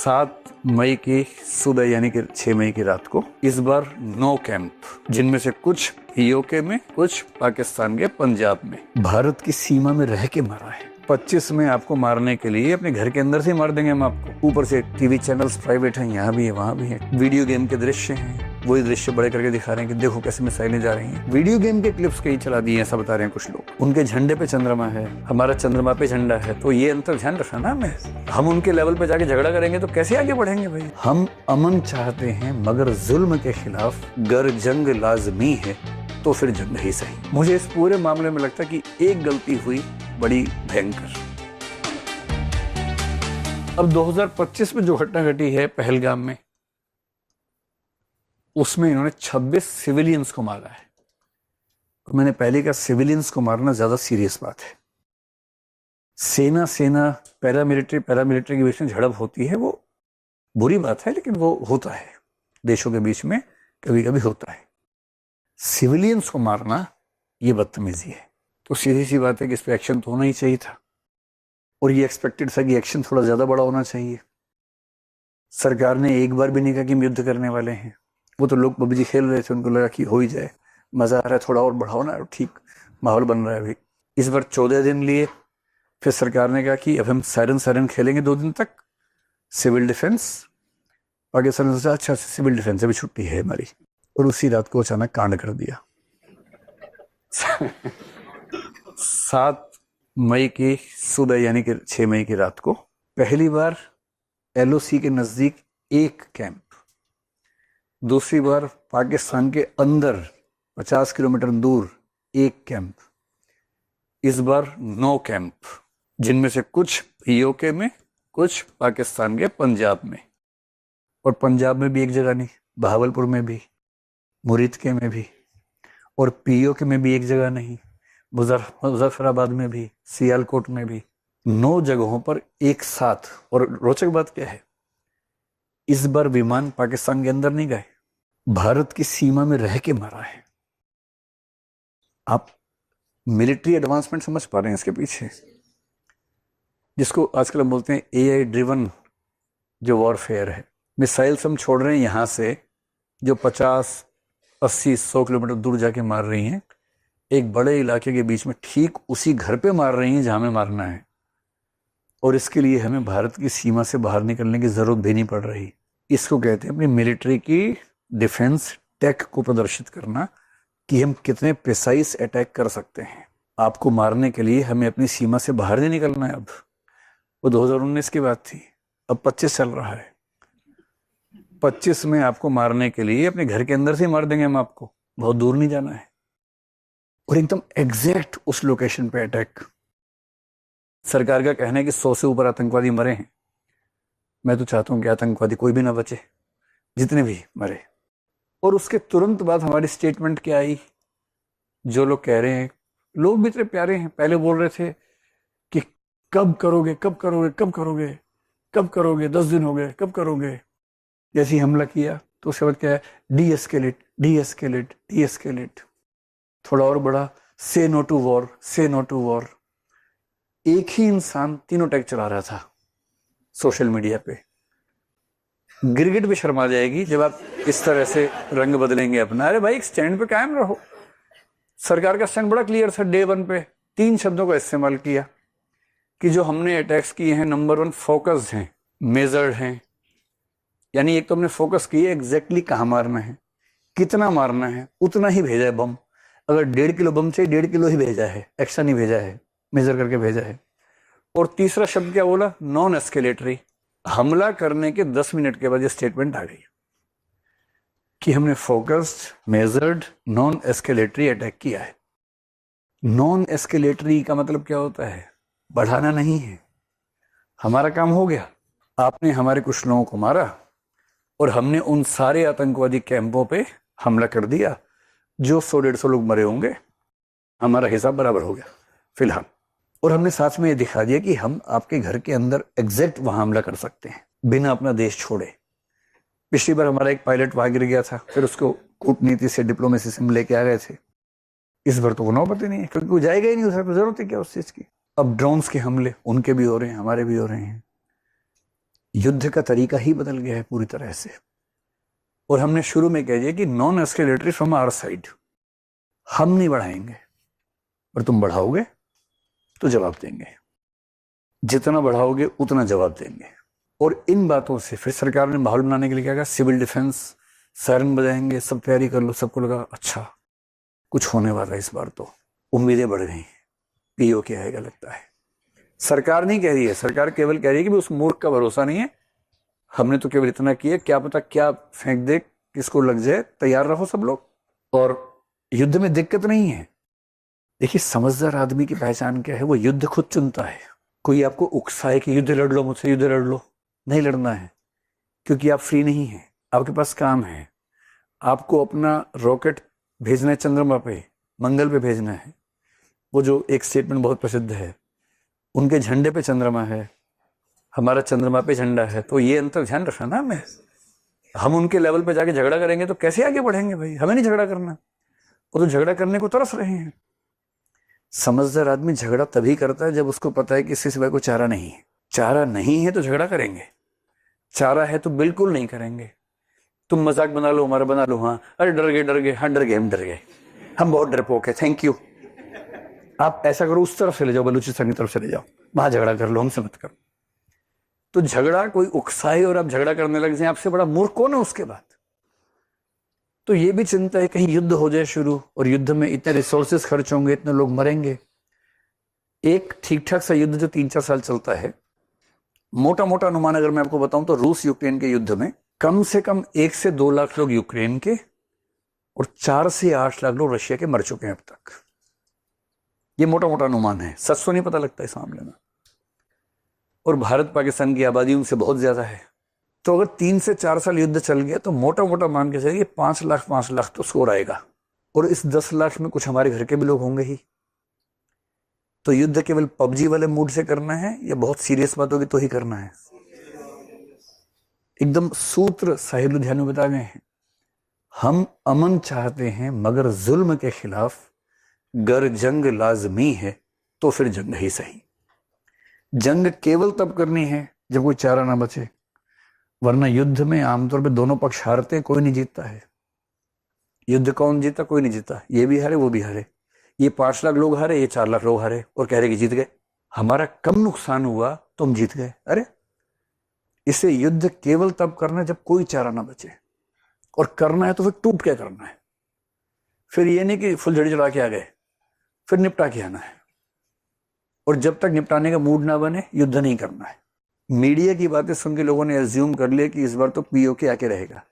7 मई की सुबह यानी कि 6 मई की रात को इस बार 9 कैंप, जिनमें से कुछ पीओके में, कुछ पाकिस्तान के पंजाब में, भारत की सीमा में रह के मारा है। 25 में आपको मारने के लिए अपने घर के अंदर से मार देंगे हम आपको। ऊपर से टीवी चैनल्स प्राइवेट हैं, यहाँ भी है वहाँ भी है। वीडियो गेम के दृश्य हैं, वही दृश्य बड़े करके दिखा रहे हैं कि देखो कैसे मिसाइलें जा रही हैं। वीडियो गेम के क्लिप्स कहीं चला दिए, ऐसा बता रहे हैं कुछ लोग। उनके झंडे पे चंद्रमा है, हमारा चंद्रमा पे झंडा है, तो ये अंतर ध्यान रखना ना। हमें हम उनके लेवल पे जाके झगड़ा करेंगे तो कैसे आगे बढ़ेंगे भाई। हम अमन चाहते हैं मगर जुल्म के खिलाफ गर जंग लाजमी है, तो फिर जंग ही सही। मुझे इस पूरे मामले में लगता कि एक गलती हुई बड़ी भयंकर। अब 2025 में जो घटना घटी है पहलगाम में, उसमें इन्होंने 26 सिविलियंस को मारा है। तो मैंने पहले कहा सिविलियंस को मारना ज्यादा सीरियस बात है। सेना पैरामिलिट्री के बीच में झड़प होती है, वो बुरी बात है, लेकिन वो होता है देशों के बीच में, कभी कभी होता है। सिविलियंस को मारना ये बदतमीजी है। तो सीधी सी बात है कि इस पर एक्शन तो होना ही चाहिए था, और ये एक्सपेक्टेड था कि एक्शन थोड़ा ज्यादा बड़ा होना चाहिए। सरकार ने एक बार भी नहीं कहा कि हम युद्ध करने वाले हैं। वो तो लोग पबजी खेल रहे थे, उनको लगा कि हो ही जाए, मजा आ रहा है, थोड़ा और बढ़ाओ ना, ठीक माहौल बन रहा है अभी। इस बार 14 दिन लिए, फिर सरकार ने कहा कि अब हम सायरन खेलेंगे 2 दिन तक, सिविल डिफेंस। पाकिस्तान ने सोचा अच्छा सिविल डिफेंस अभी छुट्टी है हमारी, और उसी रात को अचानक कांड कर दिया। 7 मई की सुबह यानी कि 6 मई की रात को पहली बार एलओसी के नजदीक एक कैंप, दूसरी बार पाकिस्तान के अंदर 50 किलोमीटर दूर एक कैंप, इस बार 9 कैंप, जिनमें से कुछ पीओके में, कुछ पाकिस्तान के पंजाब में। और पंजाब में भी एक जगह नहीं, बहावलपुर में भी, मुरीदके में भी, और पीओके में भी एक जगह नहीं, मुजफ्फराबाद में भी, सियालकोट में भी। 9 जगहों पर एक साथ। और रोचक बात क्या है, इस बार विमान पाकिस्तान के अंदर नहीं गए, भारत की सीमा में रह के मारा है। आप मिलिट्री एडवांसमेंट समझ पा रहे हैं इसके पीछे, जिसको आजकल हम बोलते हैं एआई ड्रिवन जो वॉरफेयर है। मिसाइल्स हम छोड़ रहे हैं यहां से, जो 50, 80, 100 किलोमीटर दूर जाके मार रही हैं, एक बड़े इलाके के बीच में ठीक उसी घर पे मार रही हैं जहां हमें मारना है। और इसके लिए हमें भारत की सीमा से बाहर निकलने की जरूरत भी नहीं पड़ रही। इसको कहते हैं अपनी मिलिट्री की डिफेंस टेक को प्रदर्शित करना, कि हम कितने प्रिसाइज अटैक कर सकते हैं। आपको मारने के लिए हमें अपनी सीमा से बाहर नहीं निकलना है। अब वो 2019 की बात थी, अब 25 चल रहा है। 25 में आपको मारने के लिए अपने घर के अंदर से मार देंगे हम आपको, बहुत दूर नहीं जाना है। और एकदम एग्जैक्ट उस लोकेशन पे अटैक। सरकार का कहना है कि 100 से ऊपर आतंकवादी मरे हैं। मैं तो चाहता हूं कि आतंकवादी कोई भी ना बचे, जितने भी मरे। और उसके तुरंत बाद हमारी स्टेटमेंट क्या आई, जो लोग कह रहे हैं, लोग भी इतने प्यारे हैं, पहले बोल रहे थे कि कब करोगे, 10 दिन हो गए, कब करोगे। जैसे ही हमला किया तो उसके बाद क्या है, डी एस्केलेट, थोड़ा और बड़ा, से नो टू वॉर। एक ही इंसान तीनों टैग चला रहा था सोशल मीडिया पे। गिरगिट भी शर्मा जाएगी जब आप इस तरह से रंग बदलेंगे अपना। अरे भाई, एक स्टैंड पे कायम रहो। सरकार का स्टैंड बड़ा क्लियर था डे 1 पे। 3 शब्दों का इस्तेमाल किया कि जो हमने अटैक्स किए हैं, नंबर 1 फोकस्ड हैं, मेजर्ड हैं। यानी एक तो हमने फोकस किया एग्जैक्टली कहां मारना है, कितना मारना है, उतना ही भेजा है बम। अगर 1.5 किलो बम चाहिए, 1.5 किलो ही भेजा है, एक्स्ट्रा नहीं भेजा है, मेजर करके भेजा है। और तीसरा शब्द क्या बोला, नॉन एस्केलेटरी। हमला करने के 10 मिनट के बाद ये स्टेटमेंट आ गई कि हमने focused, measured, non escalatory attack किया है। नॉन एस्केलेटरी का मतलब क्या होता है, बढ़ाना नहीं है। हमारा काम हो गया, आपने हमारे कुछ लोगों को मारा और हमने उन सारे आतंकवादी कैंपों पे हमला कर दिया। जो 100-150 लोग मरे होंगे, हमारा हिसाब बराबर हो गया फिलहाल। और हमने साथ में ये दिखा दिया कि हम आपके घर के अंदर एग्जैक्ट वहां हमला कर सकते हैं बिना अपना देश छोड़े। पिछली बार हमारा एक पायलट वहां गिर गया था, फिर उसको कूटनीति से, डिप्लोमेसी से हम लेके आ गए थे। इस बार तो नौबत ही नहीं है, क्योंकि वो जाएगा ही नहीं, उसे जरूरत है क्या उस चीज की। अब ड्रोन्स के हमले उनके भी हो रहे हैं, हमारे भी हो रहे हैं। युद्ध का तरीका ही बदल गया है पूरी तरह से। और हमने शुरू में कह दिया कि non escalatory from our side, हम नहीं बढ़ाएंगे, और तुम बढ़ाओगे तो जवाब देंगे, जितना बढ़ाओगे उतना जवाब देंगे। और इन बातों से फिर सरकार ने माहौल बनाने के लिए क्या कहा, सिविल डिफेंस, सायरन बजाएंगे, सब तैयारी कर लो। सबको लगा अच्छा कुछ होने वाला है इस बार, तो उम्मीदें बढ़ गई, पीओ क्या आएगा लगता है। सरकार नहीं कह रही है, सरकार केवल कह रही है कि उस मूर्ख का भरोसा नहीं है, हमने तो केवल इतना किया, क्या पता क्या फेंक दे, किसको लग जाए, तैयार रहो सब लोग। और युद्ध में दिक्कत नहीं है। देखिए समझदार आदमी की पहचान क्या है, वो युद्ध खुद चुनता है। कोई आपको उकसाए कि युद्ध लड़ लो मुझसे, युद्ध लड़ लो, नहीं लड़ना है, क्योंकि आप फ्री नहीं है, आपके पास काम है। आपको अपना रॉकेट भेजना है चंद्रमा पे, मंगल पे भेजना है। वो जो एक स्टेटमेंट बहुत प्रसिद्ध है, उनके झंडे पे चंद्रमा है, हमारा चंद्रमा पे झंडा है। तो ये अंतर ध्यान रखना ना हमें। हम उनके लेवल पे जाके झगड़ा करेंगे तो कैसे आगे बढ़ेंगे भाई, हमें नहीं झगड़ा करना। वो तो झगड़ा करने को तरस रहे हैं। समझदार आदमी झगड़ा तभी करता है जब उसको पता है कि इससे सिवाय कोई चारा नहीं है। चारा नहीं है तो झगड़ा करेंगे, चारा है तो बिल्कुल नहीं करेंगे। तुम मजाक बना लो, हमारा बना लो, हाँ अरे डर गए, हाँ डर गए, हम बहुत डरपोक है, थैंक यू। आप ऐसा करो, उस तरफ चले जाओ, बलूचिस्तान की तरफ चले जाओ, वहां झगड़ा कर लो, हमसे मत करो। तो झगड़ा कोई उकसाए और आप झगड़ा करने लग जाए, आपसे बड़ा मूर्ख कौन है उसके बाद। तो ये भी चिंता है कहीं युद्ध हो जाए शुरू, और युद्ध में इतने रिसोर्सेस खर्च होंगे, इतने लोग मरेंगे। एक ठीक ठाक सा युद्ध जो 3-4 साल चलता है, मोटा मोटा अनुमान अगर मैं आपको बताऊं तो रूस यूक्रेन के युद्ध में कम से कम 1 से 2 लाख लोग यूक्रेन के और 4 से 8 लाख लोग रशिया के मर चुके हैं अब तक। ये मोटा मोटा अनुमान है, सच तो नहीं पता लगता इस मामले में। और भारत पाकिस्तान की आबादी उनसे बहुत ज्यादा है। तो अगर 3 से 4 साल युद्ध चल गया तो मोटा मोटा मान के चलिए 5 लाख तो स्कोर आएगा। और इस 10 लाख में कुछ हमारे घर के भी लोग होंगे ही। तो युद्ध केवल पबजी वाले मूड से करना है या बहुत सीरियस बात होगी तो ही करना है। एकदम सूत्र साहिब लुधियानवी बता गए हैं, हम अमन चाहते हैं मगर जुल्म के खिलाफ गर जंग लाजमी है तो फिर जंग ही सही। जंग केवल तब करनी है जब कोई चारा ना बचे, वरना युद्ध में आमतौर पे दोनों पक्ष हारते हैं, कोई नहीं जीतता है। युद्ध कौन जीता, कोई नहीं जीता, ये भी हारे वो भी हारे। ये 5 लाख लोग हारे, ये 4 लाख लोग हारे, और कह रहे कि जीत गए। हमारा कम नुकसान हुआ तो हम जीत गए। अरे इसे युद्ध केवल तब करना है जब कोई चारा ना बचे, और करना है तो फिर टूट के करना है। फिर ये नहीं कि फुलझड़ी चढ़ा के आ गए, फिर निपटा के आना है। और जब तक निपटाने का मूड ना बने युद्ध नहीं करना है। मीडिया की बातें सुन के लोगों ने एज्यूम कर लिया कि इस बार तो पीओके आके रहेगा,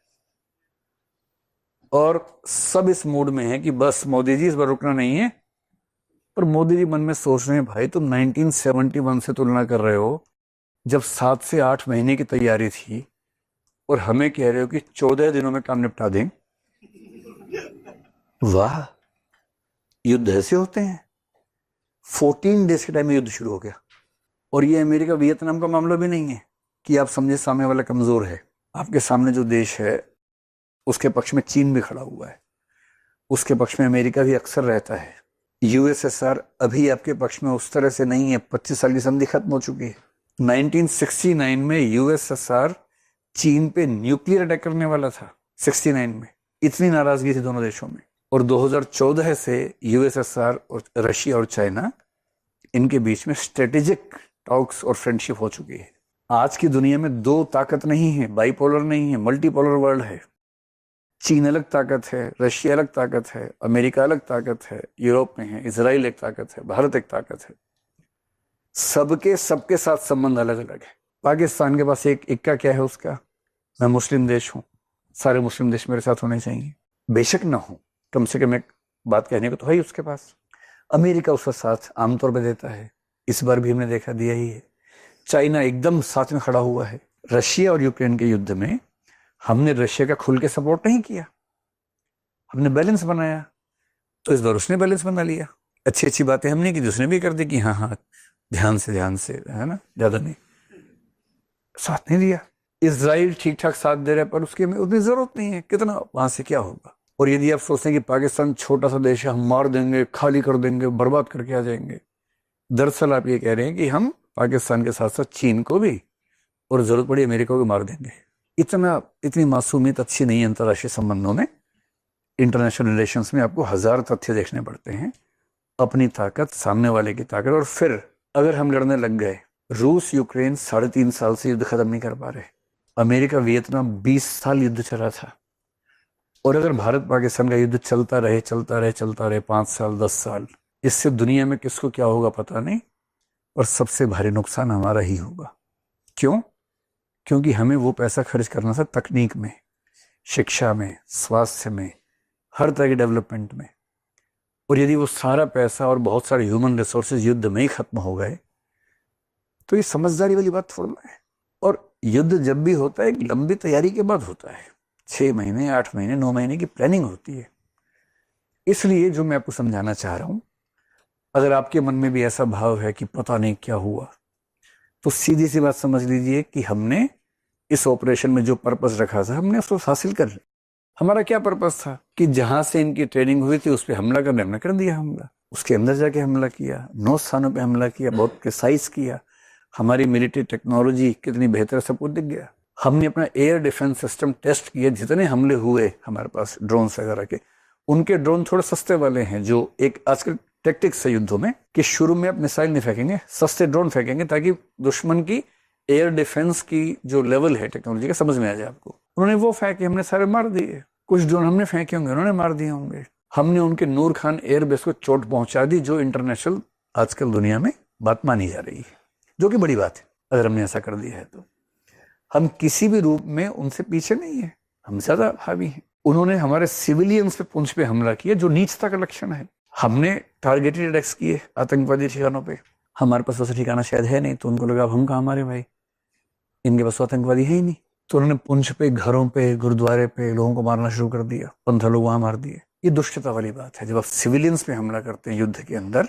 और सब इस मूड में है कि बस मोदी जी इस बार रुकना नहीं है। पर मोदी जी मन में सोच रहे हैं, भाई तुम 1971 से तुलना कर रहे हो जब 7 से 8 महीने की तैयारी थी, और हमें कह रहे हो कि 14 दिनों में काम निपटा दें। वाह, युद्ध ऐसे होते हैं। 14 डेज के टाइम में युद्ध शुरू हो गया। और ये अमेरिका वियतनाम का मामला भी नहीं है कि आप समझे सामने वाला कमजोर है। आपके सामने जो देश है उसके पक्ष में चीन भी खड़ा हुआ है, उसके पक्ष में अमेरिका भी अक्सर रहता है। यूएसएसआर अभी आपके पक्ष में उस तरह से नहीं है, 25 साल की संधि खत्म हो चुकी है। 1969 में यूएसएसआर चीन पे न्यूक्लियर अटैक करने वाला था, 69 में। इतनी नाराजगी थी दोनों देशों में। और 2014 से यूएसएसआर और रशिया और चाइना, इनके बीच में स्ट्रेटेजिक टॉक्स और फ्रेंडशिप हो चुकी है। आज की दुनिया में 2 ताकत नहीं है, बाइपोलर नहीं है, मल्टीपोलर वर्ल्ड है। चीन अलग ताकत है, रशिया अलग ताकत है, अमेरिका अलग ताकत है, यूरोप में है, इजराइल एक ताकत है, भारत एक ताकत है। सबके सबके साथ संबंध अलग अलग है। पाकिस्तान के पास एक इक्का क्या है उसका, मैं मुस्लिम देश हूं, सारे मुस्लिम देश मेरे साथ होने चाहिए। बेशक ना हो, कम से कम एक बात कहने को तो है ही उसके पास। अमेरिका उसका साथ आमतौर पर देता है, इस बार भी हमने देखा दिया ही है। चाइना एकदम साथ में खड़ा हुआ है। रशिया और यूक्रेन के युद्ध में हमने रशिया का खुल के सपोर्ट नहीं किया, हमने बैलेंस बनाया। तो इस बार उसने बैलेंस बना लिया। अच्छी अच्छी बातें हमने की, उसने भी कर दी कि हाँ हाँ ध्यान से है ना, ज्यादा नहीं, साथ नहीं दिया। इजराइल ठीक ठाक साथ दे रहा है, पर उसकी उतनी जरूरत नहीं है, कितना वहां से क्या होगा। और यदि आप सोचते हैं कि पाकिस्तान छोटा सा देश है, हम मार देंगे, खाली कर देंगे, बर्बाद करके आ जाएंगे, दरअसल आप ये कह रहे हैं कि हम पाकिस्तान के साथ साथ चीन को भी और जरूरत पड़ी अमेरिका को मार देंगे। इतनी मासूमियत अच्छी नहीं है अंतर्राष्ट्रीय संबंधों में। इंटरनेशनल रिलेशंस में आपको 1000 तथ्य देखने पड़ते हैं, अपनी ताकत, सामने वाले की ताकत, और फिर अगर हम लड़ने लग गए, रूस यूक्रेन 3.5 साल से युद्ध खत्म नहीं कर पा रहे, अमेरिका वियतनाम 20 साल युद्ध चला था, और अगर भारत पाकिस्तान का युद्ध चलता रहे 5 साल 10 साल, इससे दुनिया में किसको क्या होगा पता नहीं, और सबसे भारी नुकसान हमारा ही होगा। क्यों? क्योंकि हमें वो पैसा खर्च करना था तकनीक में, शिक्षा में, स्वास्थ्य में, हर तरह के डेवलपमेंट में, और यदि वो सारा पैसा और बहुत सारे ह्यूमन रिसोर्सेज युद्ध में ही खत्म हो गए तो ये समझदारी वाली बात थोड़ा है। और युद्ध जब भी होता है एक लंबी तैयारी के बाद होता है, 6 महीने, 8 महीने, 9 महीने की प्लानिंग होती है। इसलिए जो मैं आपको समझाना चाह रहा हूं, अगर आपके मन में भी ऐसा भाव है कि पता नहीं क्या हुआ, तो सीधी सी बात समझ लीजिए कि हमने इस ऑपरेशन में जो पर्पस रखा था हमने उसको हासिल कर लिया। हमारा क्या पर्पस था कि जहां से इनकी ट्रेनिंग हुई थी उस पर हमला करने, हमने कर दिया हमला, उसके अंदर जाके हमला किया, 9 स्थानों पे हमला किया, बहुत प्रिसाइज किया, हमारी मिलिट्री टेक्नोलॉजी कितनी बेहतर, सब कुछ दिख गया। हमने अपना एयर डिफेंस सिस्टम टेस्ट किया, जितने हमले हुए हमारे पास ड्रोन वगैरह के, उनके ड्रोन थोड़े सस्ते वाले हैं, जो एक आजकल टैक्टिक्स है युद्धों में कि शुरू में आप मिसाइल नहीं फेंकेंगे, सस्ते ड्रोन फेंकेंगे ताकि दुश्मन की एयर डिफेंस की जो लेवल है टेक्नोलॉजी का समझ में आ जाए आपको। उन्होंने वो फेंके, हमने सारे मार दिए। कुछ ड्रोन हमने फेंके होंगे, उन्होंने मार दिए होंगे। हमने उनके नूर खान एयरबेस को चोट पहुंचा दी, जो इंटरनेशनल आजकल दुनिया में बात मानी जा रही है, जो कि बड़ी बात है अगर हमने ऐसा कर दिया है तो। हम किसी भी रूप में उनसे पीछे नहीं है, हम ज्यादा हावी हैं। उन्होंने हमारे सिविलियंस पे, पुंछ पे हमला किया, जो नीचता का लक्षण है। हमने टारगेटेड अटैक्स किए आतंकवादी ठिकानों पे। हमारे पास वैसा ठिकाना शायद है नहीं, तो उनको लगा अब हम कहाँ मारे भाई, इनके पास आतंकवादी है ही नहीं, तो उन्होंने पुंछ पे, घरों पे, गुरुद्वारे पे लोगों को मारना शुरू कर दिया, 15 लोग वहां मार दिए। ये दुष्टता वाली बात है। जब आप सिविलियंस पे हमला करते हैं युद्ध के अंदर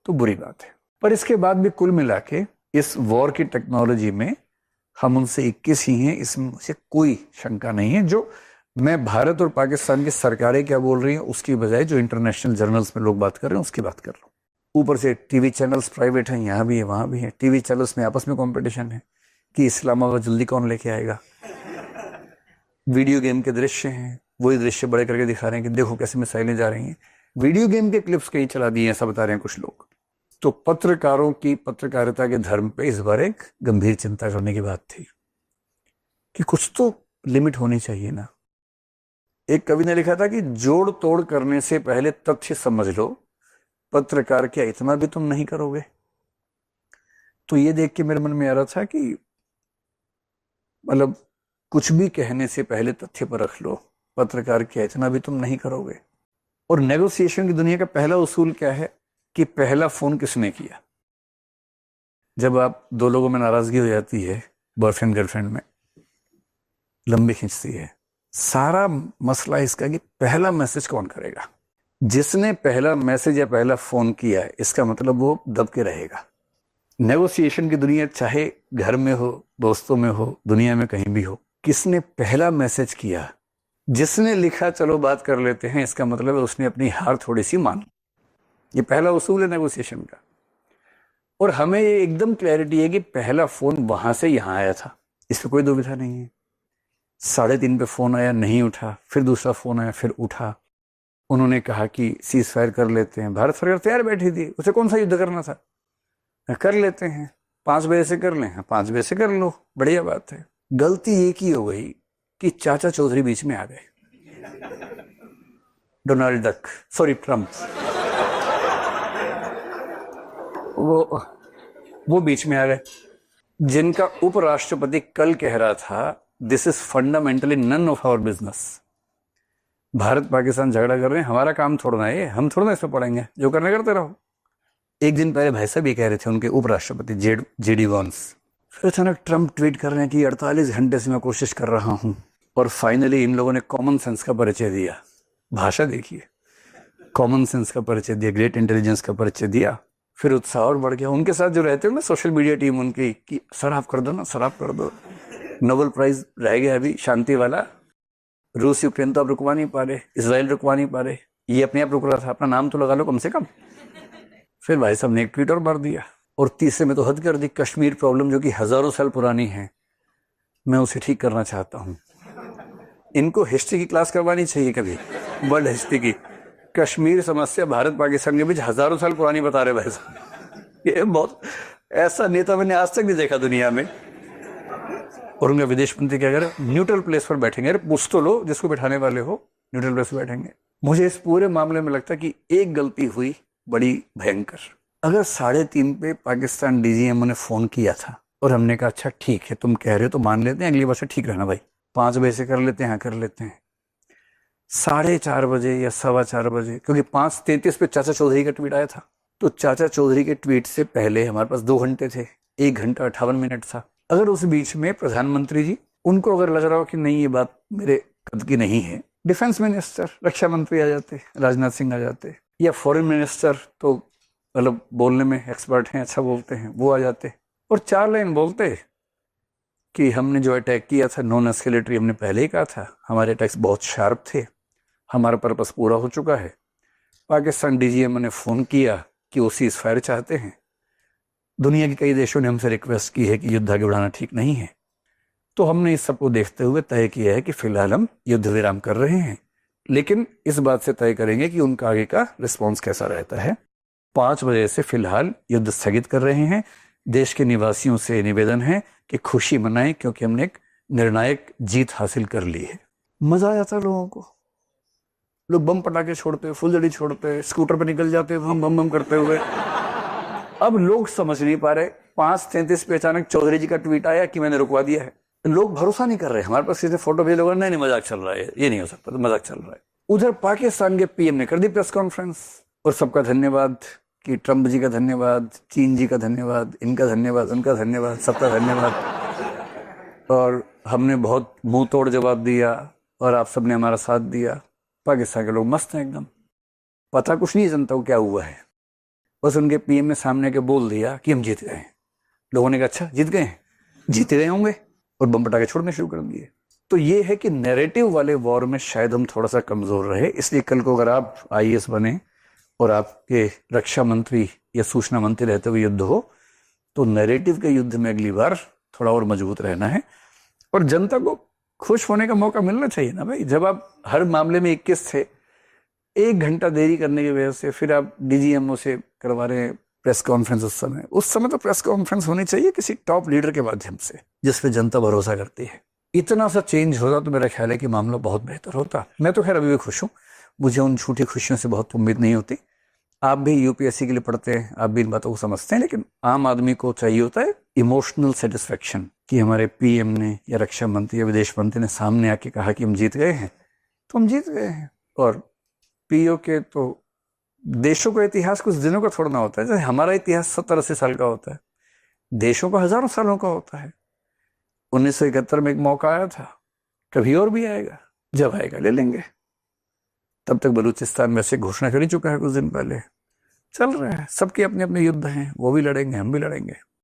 तो बुरी बात है। पर इसके बाद भी कुल मिला के इस वॉर की टेक्नोलॉजी में हम उनसे 21 ही हैं, इसमें मुझे कोई शंका नहीं है। जो मैं भारत और पाकिस्तान की सरकारें क्या बोल रही हैं उसकी बजाय जो इंटरनेशनल जर्नल्स में लोग बात कर रहे हैं उसकी बात कर रहा हूँ। ऊपर से टीवी चैनल्स प्राइवेट हैं, यहाँ भी है वहां भी है। टीवी चैनल्स में आपस में कंपटीशन है कि इस्लामाबाद जल्दी कौन लेके आएगा। वीडियो गेम के दृश्य हैं, वही दृश्य बड़े करके दिखा रहे हैं कि देखो कैसे मिसाइलें जा रही हैं। वीडियो गेम के क्लिप्स कहीं चला दिए, ऐसा बता रहे हैं कुछ लोग। तो पत्रकारों की पत्रकारिता के धर्म पे इस बार एक गंभीर चिंता करने की बात थी कि कुछ तो लिमिट होनी चाहिए ना। एक कवि ने लिखा था कि जोड़ तोड़ करने से पहले तथ्य समझ लो, पत्रकार क्या इतना भी तुम नहीं करोगे। तो ये देख के मेरे मन में आ रहा था कि मतलब कुछ भी कहने से पहले तथ्य पर रख लो, पत्रकार क्या इतना भी तुम नहीं करोगे। और नेगोशिएशन की दुनिया का पहला उसूल क्या है कि पहला फोन किसने किया। जब आप दो लोगों में नाराजगी हो जाती है, बॉयफ्रेंड गर्लफ्रेंड में लंबी खींचती है, सारा मसला इसका कि पहला मैसेज कौन करेगा। जिसने पहला मैसेज या पहला फोन किया है इसका मतलब वो दब के रहेगा। नेगोशिएशन की दुनिया चाहे घर में हो, दोस्तों में हो, दुनिया में कहीं भी हो, किसने पहला मैसेज किया, जिसने लिखा चलो बात कर लेते हैं, इसका मतलब है उसने अपनी हार थोड़ी सी मान। ये पहला उसूल है नेगोशिएशन का। और हमें ये एकदम क्लैरिटी है कि पहला फोन वहां से यहां आया था, इस पर कोई दुविधा नहीं है। 3:30 पे फोन आया, नहीं उठा, फिर दूसरा फोन आया, फिर उठा। उन्होंने कहा कि सीज फायर कर लेते हैं। भारत सरकार तैयार बैठी थी, उसे कौन सा युद्ध करना था, कर लेते हैं, 5 बजे से कर लें, 5 बजे से कर लो, बढ़िया बात है। गलती ये की हो गई कि चाचा चौधरी बीच में आ गए, डोनाल्ड डक, सॉरी ट्रम्प, वो बीच में आ गए, जिनका उपराष्ट्रपति कल कह रहा था this is fundamentally none of our business. Bharat Pakistan झगड़ा कर रहे हैं, हमारा काम थोड़ा है, हम थोड़ा इसमें पड़ेंगे, जो करने करते रहो। एक दिन पहले भाई साहब ये कह रहे थे उनके उपराष्ट्रपति जेडी वांस, फिर अचानक ट्रम्प ट्वीट कर रहे हैं कि 48 घंटे से मैं कोशिश कर रहा हूं। और फाइनली इन लोगों ने कॉमन सेंस का परिचय दिया। भाषा देखिए, कॉमन सेंस का परिचय दिया, ग्रेट इंटेलिजेंस का परिचय दिया। फिर उत्साह और बढ़ गया। उनके साथ जो रहते हो ना सोशल मीडिया टीम उनकी, कि सर आप कर दो ना, सर आप कर दो। नोबेल प्राइज रह गया अभी शांति वाला। रूस यूक्रेन तो आप रुकवा नहीं पा रहे, इसराइल रुकवा नहीं पा रहे, ये अपने आप रुक रहा था, अपना नाम तो लगा लो कम से कम। फिर भाई साहब ने एक ट्वीट और मार दिया। और तीसरे में तो हद कर दी, कश्मीर प्रॉब्लम जो कि हजारों साल पुरानी है, मैं उसे ठीक करना चाहता हूं। इनको हिस्ट्री की क्लास करवानी चाहिए कभी, वर्ल्ड हिस्ट्री की। कश्मीर समस्या भारत पाकिस्तान के बीच हजारों साल पुरानी बता रहे भाई साहब। ये बहुत, ऐसा नेता मैंने आज तक नहीं देखा दुनिया में। और उनका विदेश मंत्री क्या करे, न्यूट्रल प्लेस पर बैठेंगे। अरे पूछ तो लो जिसको बैठाने वाले हो, न्यूट्रल प्लेस पर बैठेंगे। मुझे इस पूरे मामले में लगता है कि एक गलती हुई बड़ी भयंकर। अगर 3:30 पे पाकिस्तान डीजीएमओ ने फोन किया था और हमने कहा अच्छा ठीक है तुम कह रहे हो तो मान लेते हैं, अगली बार से ठीक रहना भाई, 5 बजे से कर लेते हैं, हाँ कर लेते हैं। 4:30 बजे या 4:15 बजे, क्योंकि 5:33 पे चाचा चौधरी का ट्वीट आया था, तो चाचा चौधरी के ट्वीट से पहले हमारे पास 2 घंटे थे, 1 घंटा 58 मिनट था। अगर उस बीच में प्रधानमंत्री जी, उनको अगर लग रहा हो कि नहीं ये बात मेरे कद की नहीं है, डिफेंस मिनिस्टर, रक्षा मंत्री आ जाते, राजनाथ सिंह आ जाते, या फॉरेन मिनिस्टर तो मतलब बोलने में एक्सपर्ट हैं, अच्छा बोलते हैं, वो आ जाते और 4 लाइन बोलते कि हमने जो अटैक किया था नॉन एस्केलेटरी, हमने पहले ही कहा था, हमारे अटैक्स बहुत शार्प थे, हमारा पर्पस पूरा हो चुका है। पाकिस्तान डीजीएमओ ने फोन किया कि वो सीज फायर चाहते हैं। दुनिया के कई देशों ने हमसे रिक्वेस्ट की है कि युद्ध आगे बढ़ाना ठीक नहीं है, तो हमने इस सबको देखते हुए तय किया है कि फिलहाल हम युद्ध विराम कर रहे हैं, लेकिन इस बात से तय करेंगे कि उनका आगे का रिस्पॉन्स कैसा रहता है। 5 बजे से फिलहाल युद्ध स्थगित कर रहे हैं। देश के निवासियों से निवेदन है कि खुशी मनाएं क्योंकि हमने एक निर्णायक जीत हासिल कर ली है। मजा आ जाता लोगों को। लोग बम पटाखे छोड़ते, फुलझड़ी छोड़ते, स्कूटर पर निकल जाते बम बम बम करते हुए। अब लोग समझ नहीं पा रहे, 5:33 पे अचानक चौधरी जी का ट्वीट आया कि मैंने रुकवा दिया है। लोग भरोसा नहीं कर रहे। हमारे पास किसी फोटो भेजे, लोग नहीं मजाक चल रहा है, ये नहीं हो सकता, तो मजाक चल रहा है। उधर पाकिस्तान के पीएम ने कर दी प्रेस कॉन्फ्रेंस और सबका धन्यवाद कि ट्रंप जी का धन्यवाद, चीन जी का धन्यवाद, इनका धन्यवाद, उनका धन्यवाद, सबका धन्यवाद, और हमने बहुत मुंह तोड़ जवाब दिया और आप सबने हमारा साथ दिया। पाकिस्तान के लोग मस्त हैं एकदम, पता कुछ नहीं जनता को क्या हुआ है, बस उनके पीएम ने सामने के बोल दिया कि हम जीत गए हैं। लोगों ने कहा अच्छा जीत गए हैं, जीते गए होंगे, और बम पटाखे छोड़ने शुरू कर दिए। तो ये है कि नैरेटिव वाले वॉर में शायद हम थोड़ा सा कमजोर रहे। इसलिए कल को अगर आप आईएएस बने और आपके रक्षा मंत्री या सूचना मंत्री रहते हुए युद्ध हो, तो नैरेटिव के युद्ध में अगली बार थोड़ा और मजबूत रहना है। और जनता को खुश होने का मौका मिलना चाहिए ना भाई। जब आप हर मामले में 21 थे, 1 घंटा देरी करने की वजह से फिर आप डीजीएमओ से करवा रहे हैं प्रेस कॉन्फ्रेंस। उस समय तो प्रेस कॉन्फ्रेंस होनी चाहिए किसी टॉप लीडर के माध्यम से, जिस पे जनता भरोसा करती है। इतना सा चेंज होता तो मेरा ख्याल है कि मामला बहुत बेहतर होता। मैं तो खैर अभी भी खुश हूँ, मुझे उन झूठी खुशियों से बहुत उम्मीद नहीं होती। आप भी यूपीएससी के लिए पढ़ते हैं, आप भी इन बातों को समझते हैं, लेकिन आम आदमी को चाहिए होता है इमोशनल सेटिस्फेक्शन कि हमारे पीएम ने या रक्षा मंत्री या विदेश मंत्री ने सामने आके कहा कि हम जीत गए हैं, तो हम जीत गए हैं। और पीओ के तो देशों का इतिहास कुछ दिनों का थोड़ा ना होता है। जैसे हमारा इतिहास 70-80 साल का होता है, देशों का हजारों सालों का होता है। 1971 में एक मौका आया था, कभी और भी आएगा, जब आएगा ले लेंगे। तब तक बलूचिस्तान में से घोषणा कर ही चुका है कुछ दिन पहले। चल रहा है, सबके अपने अपने युद्ध हैं, वो भी लड़ेंगे, हम भी लड़ेंगे।